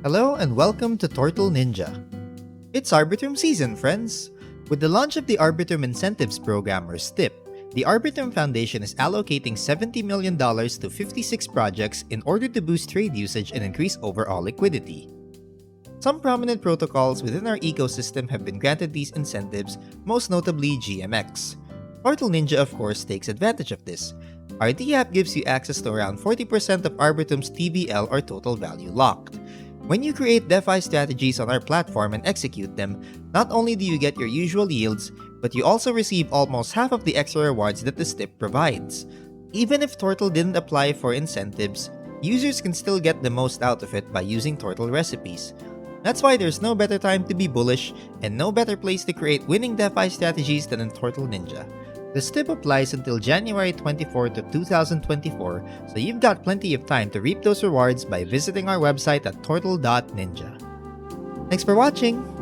Hello and welcome to Tortle Ninja. It's Arbitrum season, friends! With the launch of the Arbitrum Incentives Program or STIP, the Arbitrum Foundation is allocating $70 million to 56 projects in order to boost trade usage and increase overall liquidity. Some prominent protocols within our ecosystem have been granted these incentives, most notably GMX. Tortle Ninja, of course, takes advantage of this. Our DApp gives you access to around 40% of Arbitrum's TVL or total value locked. When you create DeFi strategies on our platform and execute them, not only do you get your usual yields, but you also receive almost half of the extra rewards that the STIP provides. Even if Tortle didn't apply for incentives, users can still get the most out of it by using Tortle recipes. That's why there's no better time to be bullish and no better place to create winning DeFi strategies than in Tortle Ninja. The STIP applies until January 24, 2024, so you've got plenty of time to reap those rewards by visiting our website at tortle.ninja. Thanks for watching!